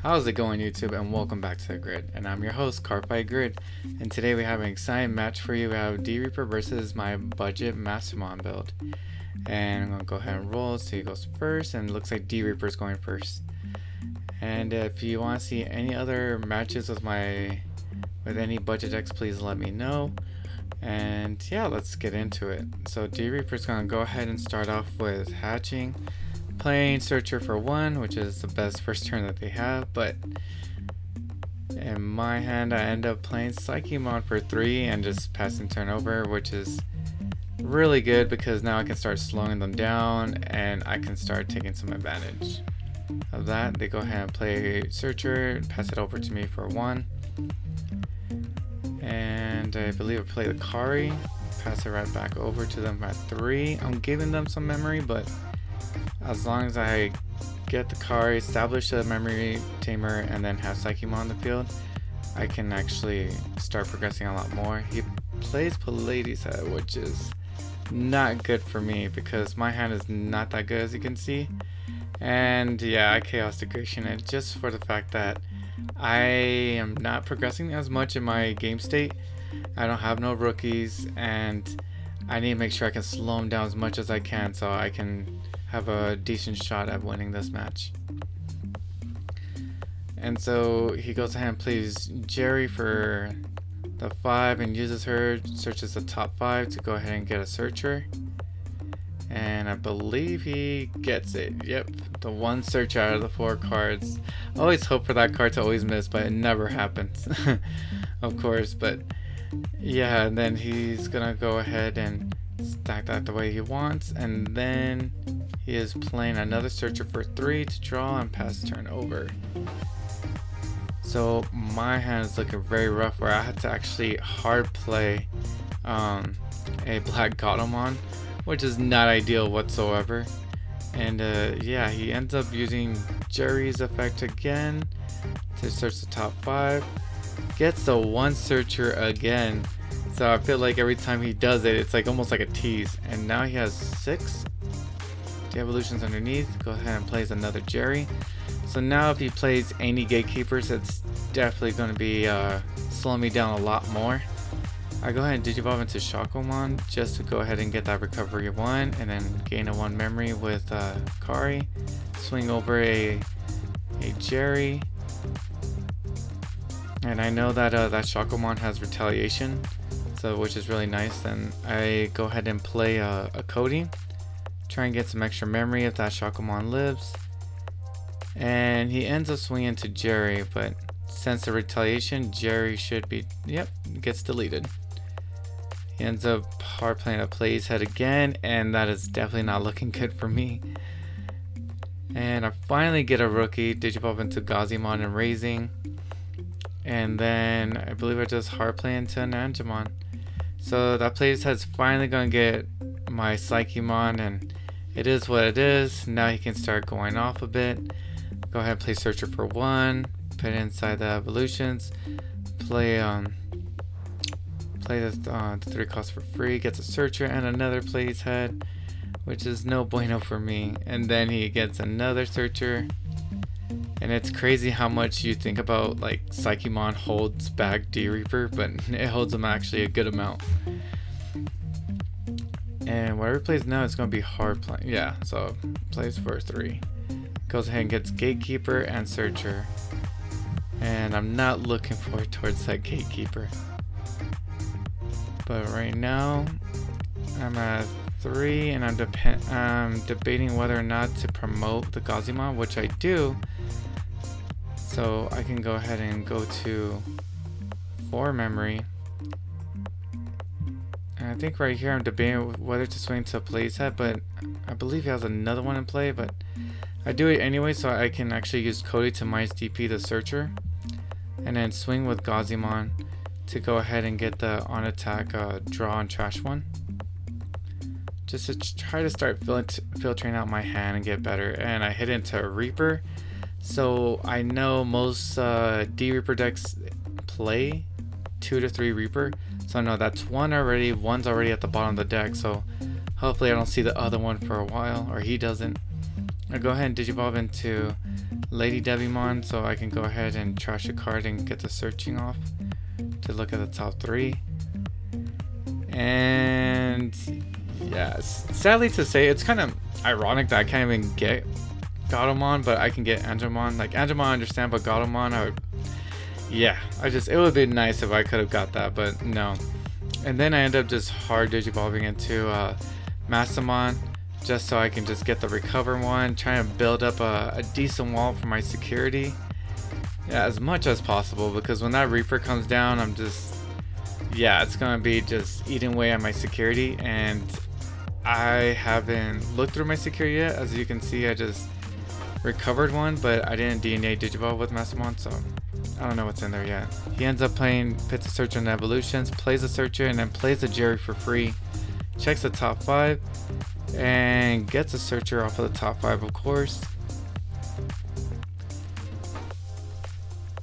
How's it going, YouTube, and welcome back to the grid. And I'm your host, Carpi Grid, and today we have an exciting match for you. We have D Reaper versus my budget Mastemon build. And I'm gonna go ahead and roll, so he goes first, and it looks like D Reaper's going first. And if you want to see any other matches with any budget decks, please let me know. And yeah, let's get into it. So D Reaper's gonna go ahead and start off with hatching, playing Searcher for 1, which is the best first turn that they have, but in my hand I end up playing Psychemon for 3 and just passing turn over, which is really good because now I can start slowing them down and I can start taking some advantage of that. They go ahead and play Searcher, pass it over to me for 1, and I believe I play the Kari, pass it right back over to them at 3. I'm giving them some memory, but as long as I get the Kari, establish a memory tamer, and then have Psychemon on the field, I can actually start progressing a lot more. He plays Pallades head, which is not good for me because my hand is not that good, as you can see. And yeah, I Chaos Degradation it just for the fact that I am not progressing as much in my game state. I don't have no rookies, and I need to make sure I can slow him down as much as I can so I can have a decent shot at winning this match. And so he goes ahead and plays Jerry for the 5 and uses her, searches the top 5 to go ahead and get a Searcher. And I believe he gets it. Yep, the 1 search out of the 4 cards. I always hope for that card to always miss, but it never happens. Of course, but yeah, and then he's gonna go ahead and stack that the way he wants, and then he is playing another Searcher for 3 to draw and pass turn over. So my hand is looking very rough, where I had to actually hard play a Black Godamon, which is not ideal whatsoever. And yeah, he ends up using Jerry's effect again to search the top 5, gets the 1 Searcher again. So I feel like every time he does it, it's like almost like a tease. And now he has 6 evolutions underneath. Go ahead and plays another Jerry. So now if he plays any Gatekeepers, it's definitely going to be slowing me down a lot more. I go ahead and Digivolve into Shakomon just to go ahead and get that recovery 1, and then gain a 1 memory with Kari. Swing over a Jerry. And I know that that Shakomon has retaliation, so which is really nice. Then I go ahead and play a Cody, try and get some extra memory if that Shakomon lives. And he ends up swinging to Jerry, but since the retaliation, Jerry should be, yep, gets deleted. He ends up hard playing a Plays head again, and that is definitely not looking good for me. And I finally get a rookie, Digivolve into Gazimon and Raising. And then I believe I just hard play into an Angemon. So that Plays head's finally gonna get my Psychemon, and it is what it is. Now he can start going off a bit. Go ahead and play Searcher for 1, put it inside the evolutions, play the 3 costs for free, gets a Searcher and another Plays head, which is no bueno for me. And then he gets another Searcher. And it's crazy how much you think about like Psychemon holds back D Reaper, but it holds him actually a good amount. And whatever he plays now, it's going to be hard playing. Yeah, so plays for 3. Goes ahead and gets Gatekeeper and Searcher. And I'm not looking forward towards that Gatekeeper. But right now, I'm at 3, and I'm debating whether or not to promote the Gazimon, which I do. So I can go ahead and go to 4 memory. And I think right here I'm debating whether to swing to a Plays head, but I believe he has another one in play, but I do it anyway so I can actually use Cody to minus DP the Searcher, and then swing with Gazimon to go ahead and get the on attack draw and trash one. Just to try to start filtering out my hand and get better. And I hit into Reaper. So I know most D Reaper decks play 2 to 3 Reaper. So I know that's 1 already. 1's already at the bottom of the deck. So hopefully I don't see the other one for a while, or he doesn't. I go ahead and Digivolve into Lady Devimon, so I can go ahead and trash a card and get the searching off to look at the top 3. And yes, sadly to say, it's kind of ironic that I can't even get Gatomon, but I can get Angemon. Like Angemon I understand, but Gatomon it would be nice if I could have got that, but no. And then I end up just hard digivolving into Mastemon, just so I can just get the recover one, trying to build up a decent wall for my security, as much as possible, because when that Reaper comes down, I'm just, it's gonna be just eating away at my security. And I haven't looked through my security yet. As you can see, I just recovered one, but I didn't DNA digivolve with Mastemon, so I don't know what's in there yet. He ends up playing Pits a Searcher and Evolutions, plays a Searcher, and then plays a Jerry for free. Checks the top 5 and gets a Searcher off of the top 5, of course.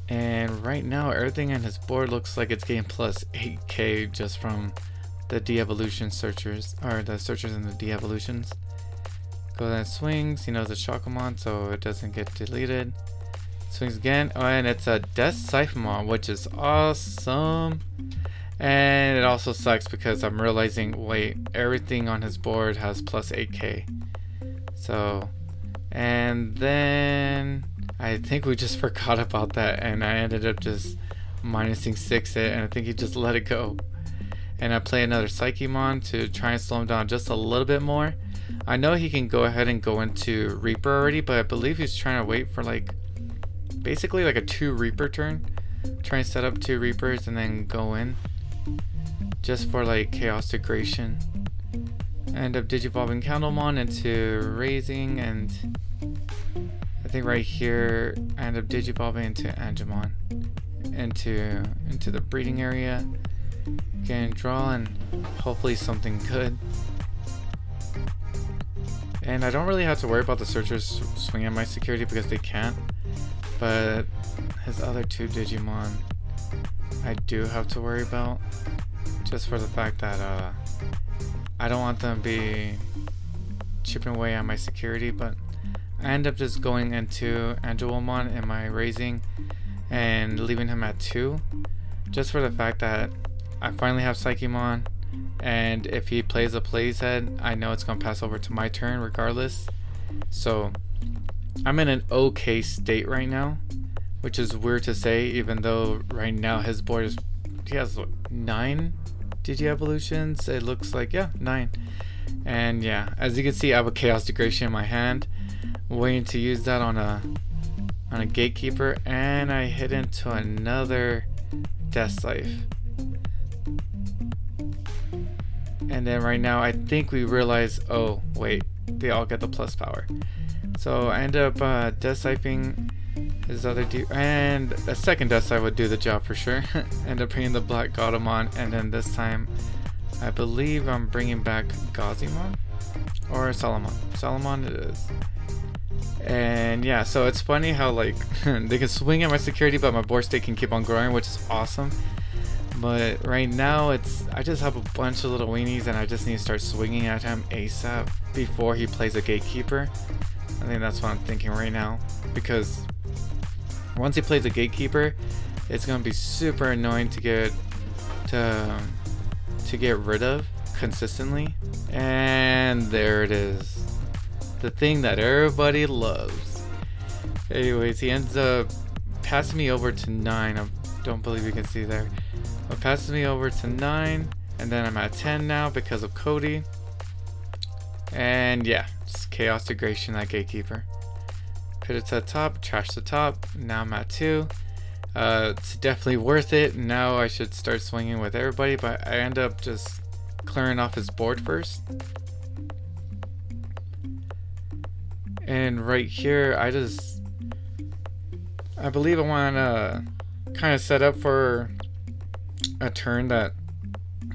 And right now, everything in his board looks like it's getting plus 8k just from the de-evolution searchers, or the searchers and the de-evolutions. Goes and swings. He knows it's Shakamon, so it doesn't get deleted. Swings again. Oh, and it's a Death Siphonmon, which is awesome. And it also sucks because I'm realizing, wait, everything on his board has plus 8k. So, and then I think we just forgot about that, and I ended up just minusing 6 it, and I think he just let it go. And I play another Psychemon to try and slow him down just a little bit more. I know he can go ahead and go into Reaper already, but I believe he's trying to wait for basically like a 2 Reaper turn. Try and set up 2 Reapers and then go in, just for Chaos Degradation. I end up digivolving Candlemon into Raising, and I think right here I end up digivolving into Angemon into the breeding area. Can draw and hopefully something good. And I don't really have to worry about the searchers swinging my security because they can't. But his other 2 Digimon I do have to worry about, just for the fact that I don't want them to be chipping away at my security. But I end up just going into Angelomon in my raising and leaving him at 2, just for the fact that I finally have Psychemon, and if he plays a Playset, I know it's gonna pass over to my turn regardless. So I'm in an okay state right now, which is weird to say, even though right now his board he has what, 9 Digi-Evolutions? It looks like, 9. And as you can see, I have a Chaos Degradation in my hand, waiting to use that on a Gatekeeper, and I hit into another Death Life. And then right now I think we realize, oh wait, they all get the plus power. So I end up Death Siping his other and a second Death Sipe would do the job for sure. End up bringing the Black Gatomon, and then this time I believe I'm bringing back Gazimon or Salamon. Salamon it is. And so it's funny how they can swing at my security, but my board state can keep on growing, which is awesome. But right now I just have a bunch of little weenies, and I just need to start swinging at him ASAP before he plays a Gatekeeper. I think that's what I'm thinking right now, because once he plays a Gatekeeper, it's gonna be super annoying to get rid of consistently. And there it is, the thing that everybody loves. Anyways, he ends up passing me over to 9. I don't believe you can see there. But passes me over to 9, and then I'm at 10 now because of Cody. And just Chaos Degradation that Gatekeeper. Put it to the top, trash the top. Now I'm at 2. It's definitely worth it. Now I should start swinging with everybody, but I end up just clearing off his board first. And right here, I believe I want to kind of set up for a turn that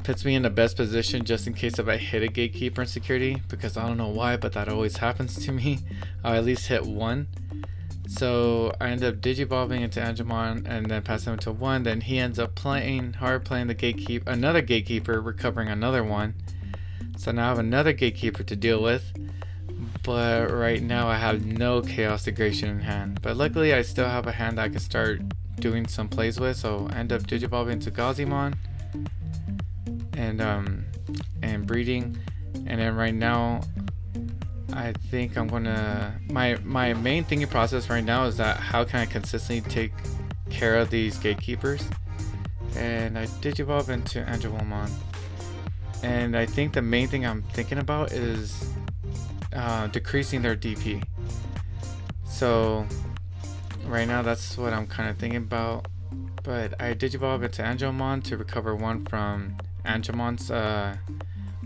puts me in the best position just in case if I hit a Gatekeeper in security, because I don't know why, but that always happens to me. I at least hit 1. So I end up digivolving into Angemon and then passing him to 1. Then he ends up playing the Gatekeeper, another Gatekeeper, recovering another one. So now I have another Gatekeeper to deal with. but right now I have no Chaos Degradation in hand. But luckily I still have a hand that I can start doing some plays with, so I end up Digivolving into Gazimon and breeding. And then right now I think I'm gonna my main thinking process right now is that how can I consistently take care of these gatekeepers. And I Digivolve into Angelomon. And I think the main thing I'm thinking about is decreasing their DP. So right now that's what I'm kind of thinking about. But I Digivolve into Angelomon to recover one from Angelomon's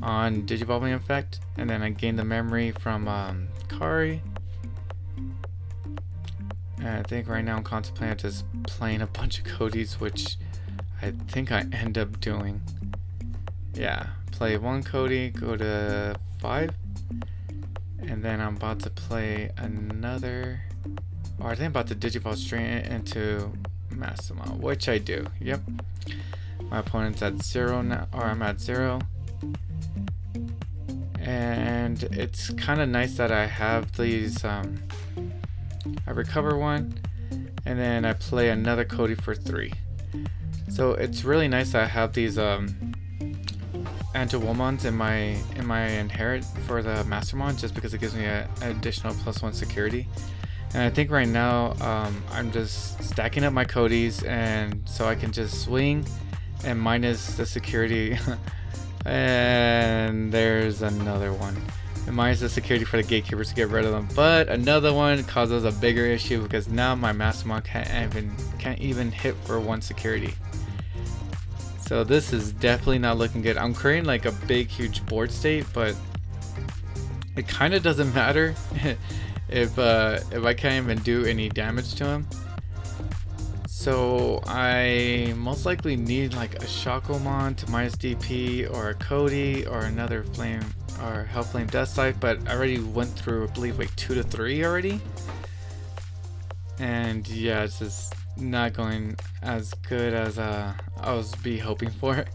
on Digivolving effect, and then I gain the memory from Kari. And I think right now I'm contemplating just playing a bunch of Codys, which I think I end up doing. Yeah, play one Cody, go to 5, and then I'm about to play another, or I think I'm about to Digivolve straight into Mastemon, which I do. Yep, my opponent's at 0 now, or I'm at 0. And it's kind of nice that I have these, I recover one, and then I play another Cody for 3. So it's really nice that I have these Angelomons in my inherit for the Mastemon, just because it gives me an additional +1 security. And I think right now I'm just stacking up my Codys, and so I can just swing and minus the security. And there's another one. It minus the security for the gatekeepers to get rid of them. But another one causes a bigger issue because now my Mastemon can't even hit for 1 security. So this is definitely not looking good. I'm creating like a big huge board state, but it kind of doesn't matter if I can't even do any damage to him. So I most likely need like a Shakomon to minus DP, or a Cody, or another Flame or Hellflame Death Scythe, but I already went through, I believe, like 2 to 3 already. And yeah, it's just not going as good as I was hoping for.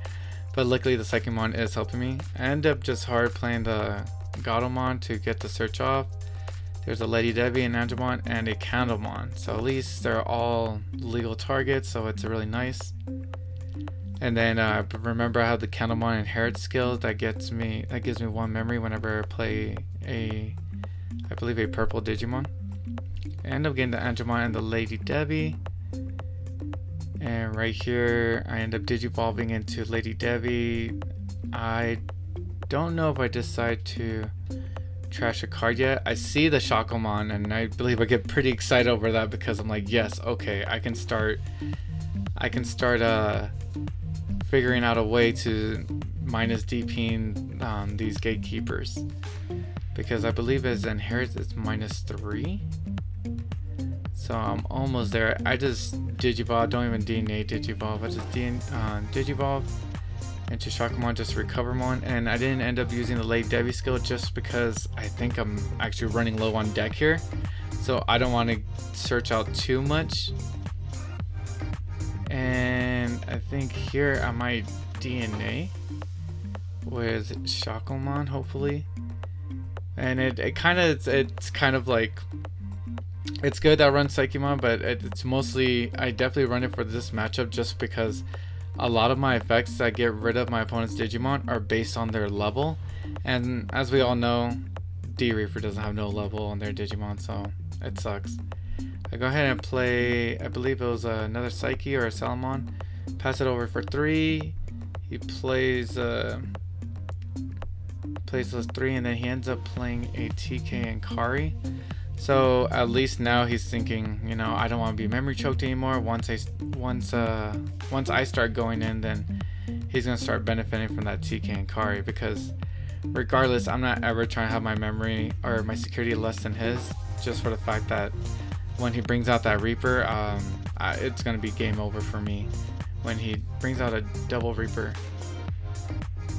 But luckily the Psychomon is helping me. I end up just hard playing the Gatomon to get the search off. There's a Lady Debbie, an Angemon, and a Candlemon. So at least they're all legal targets, so it's really nice. And then remember I have the Candlemon Inherit skill that gives me 1 memory whenever I play I believe a purple Digimon. I end up getting the Angemon and the Lady Debbie. And right here I end up Digivolving into Lady Debbie. I don't know if I decide to trash a card yet. I see the Shakomon and I believe I get pretty excited over that because I'm like, yes, okay, I can start figuring out a way to minus DPing these gatekeepers, because I believe his inherit is -3. So I'm almost there. I just Digivolve, don't even DNA Digivolve. I just Digivolve into Shakomon, just recover one, and I didn't end up using the Lady Debbie skill just because I think I'm actually running low on deck here, so I don't want to search out too much. And I think here I might DNA with Shakomon, hopefully. And it's kind of like, it's good that I run Psychomon, but it's mostly, I definitely run it for this matchup just because a lot of my effects that get rid of my opponent's Digimon are based on their level, and as we all know, D-Reaper doesn't have no level on their Digimon, so it sucks. I go ahead and play, I believe it was another Psyche or a Salamon, pass it over for 3, he plays those 3, and then he ends up playing a TK and Kari. So at least now he's thinking, you know, I don't want to be memory choked anymore. Once I start going in, then he's gonna start benefiting from that TK and Kari, because regardless, I'm not ever trying to have my memory or my security less than his, just for the fact that when he brings out that Reaper, it's gonna be game over for me. When he brings out a double Reaper,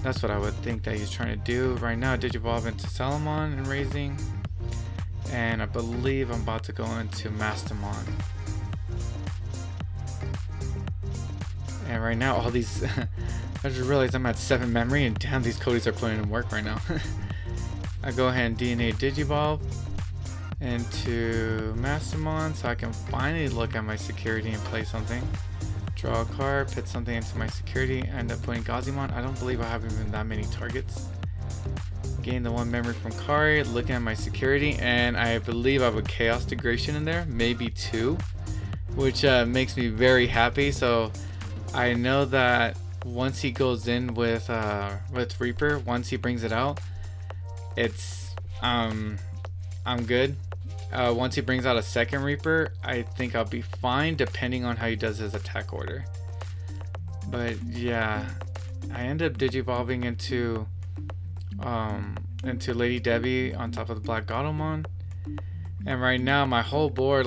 that's what I would think that he's trying to do. Right now, Digivolve into Salamon and raising. And I believe I'm about to go into Mastemon. And right now all these I just realized I'm at 7 memory, and damn, these Codys are putting in work right now. I go ahead and DNA Digivolve into Mastemon so I can finally look at my security and play something. Draw a card, put something into my security, end up putting Gazimon. I don't believe I have even that many targets. Gain the 1 memory from Kari, looking at my security, and I believe I have a Chaos Degradation in there, maybe 2, which makes me very happy. So I know that once he goes in with Reaper, once he brings it out, it's I'm good. Once he brings out a second Reaper, I think I'll be fine depending on how he does his attack order. But yeah, I end up digivolving into Lady Debbie on top of the Black Godomon, and right now my whole board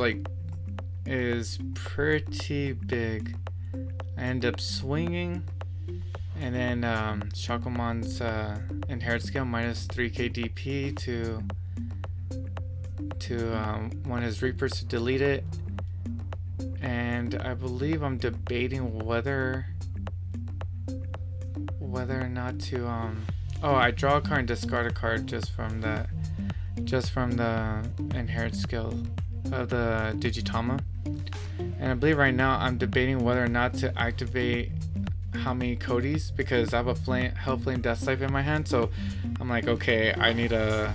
is pretty big. I end up swinging, and then Shacomon's inherit skill minus 3k DP to want his Reapers to delete it, and I believe I'm debating whether or not to oh, I draw a card and discard a card just from the inherit skill of the Digitama. And I believe right now I'm debating whether or not to activate how many Codys, because I have a Hellflame Death Life in my hand. So I'm like, okay, I need to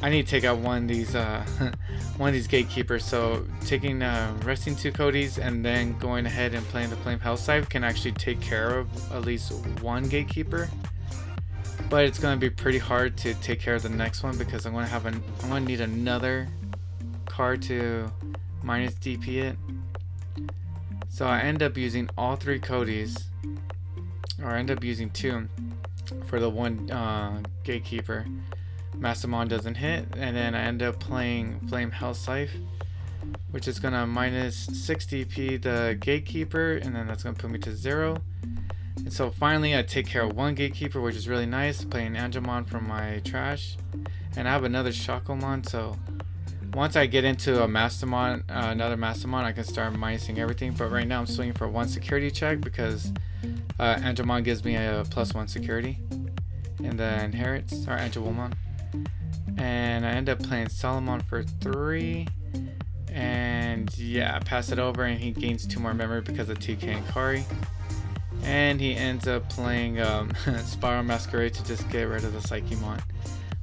take out one of these gatekeepers. So taking resting 2 Codys and then going ahead and playing the Flame Hell Scythe can actually take care of at least 1 gatekeeper. But it's gonna be pretty hard to take care of the next one, because I'm gonna need another card to minus DP it. So I end up using all 3 Codys, or I end up using 2 for the 1 gatekeeper. Mastemon doesn't hit, and then I end up playing Flame Hell Scythe, which is gonna minus 6 DP the gatekeeper, and then that's gonna put me to 0. And so finally I take care of 1 gatekeeper, which is really nice, playing Angemon from my trash, and I have another Shakomon. So once I get into a Mastemon, another Mastemon, I can start minusing everything. But right now I'm swinging for 1 security check, because Angemon gives me a +1 security in the inherits, or Angemon. And I end up playing Solomon for 3, and yeah, I pass it over, and he gains 2 more memory because of TK and Kari. And he ends up playing Spiral Masquerade to just get rid of the Psychemon.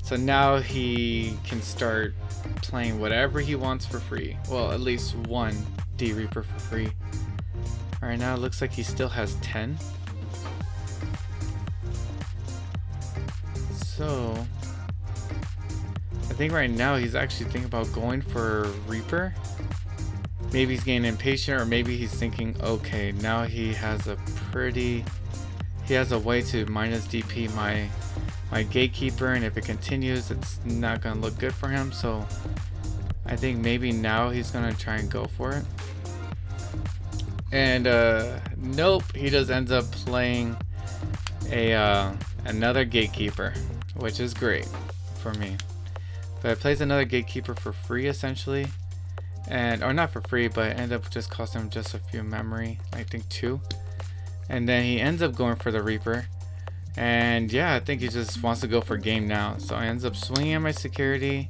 So now he can start playing whatever he wants for free. Well, at least 1 D-Reaper for free. Alright, now it looks like he still has 10. So I think right now he's actually thinking about going for Reaper. Maybe he's getting impatient, or maybe he's thinking, okay, now he has a way to minus DP my gatekeeper, and if it continues, it's not gonna look good for him. So I think maybe now he's gonna try and go for it. And nope, he just ends up playing another gatekeeper, which is great for me. But it plays another gatekeeper for free essentially, or not for free, but end up just costing him just a few memory, I think 2. And then he ends up going for the Reaper, and yeah, I think he just wants to go for game now. So I ends up swinging at my security,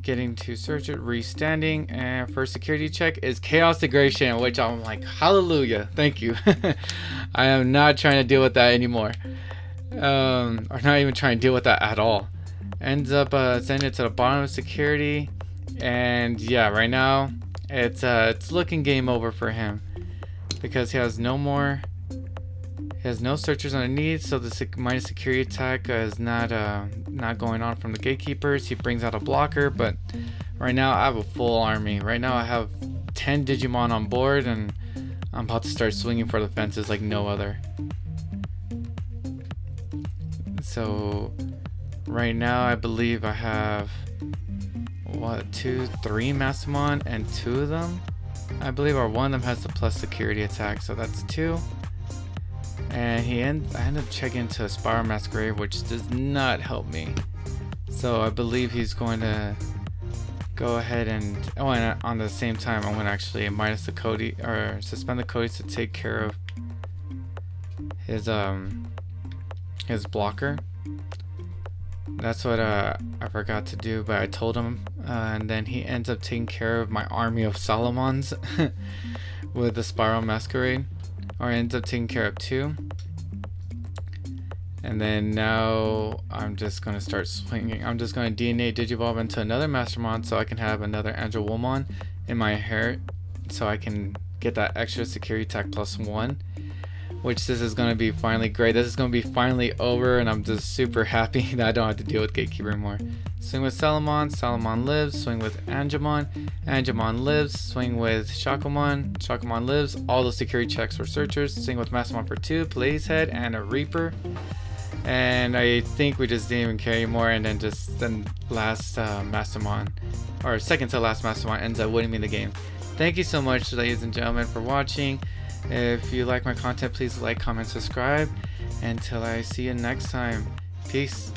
getting to search it, restanding, and first security check is Chaos Degradation, which I'm like, hallelujah, thank you. I am not trying to deal with that anymore, or not even trying to deal with that at all. Ends up sending it to the bottom of security, and yeah, right now it's looking game over for him, because he has no searchers underneath, so the minus security attack is not going on from the gatekeepers. He brings out a blocker, but right now I have a full army. Right now I have 10 Digimon on board, and I'm about to start swinging for the fences like no other. So right now I believe I have 3 Mastemon, and 2 of them I believe, or one of them has the plus security attack, so that's 2. And I end up checking into a Spiral Masquerade, which does not help me. So I believe he's going to go ahead and on the same time I'm going to actually minus the Cody, or suspend the Codys to take care of his blocker. That's what I forgot to do, but I told him, and then he ends up taking care of my army of Solomons with the Spiral Masquerade, or ends up taking care of 2. And then now I'm just going to start swinging. I'm just going to DNA Digivolve into another Mastemon so I can have another Angelwomon in my hair, so I can get that extra security attack +1. Which this is going to be finally great. This is going to be finally over, and I'm just super happy that I don't have to deal with Gatekeeper anymore. Swing with Salamon, Salamon lives. Swing with Angemon, Angemon lives. Swing with Shakomon, Shakomon lives. All the security checks for searchers. Swing with Mastemon for 2, Blaze Head, and a Reaper. And I think we just didn't even care anymore, and then last Mastemon, or second to last Mastemon, ends up winning me the game. Thank you so much, ladies and gentlemen, for watching. If you like my content, please like, comment, subscribe. Until I see you next time. Peace.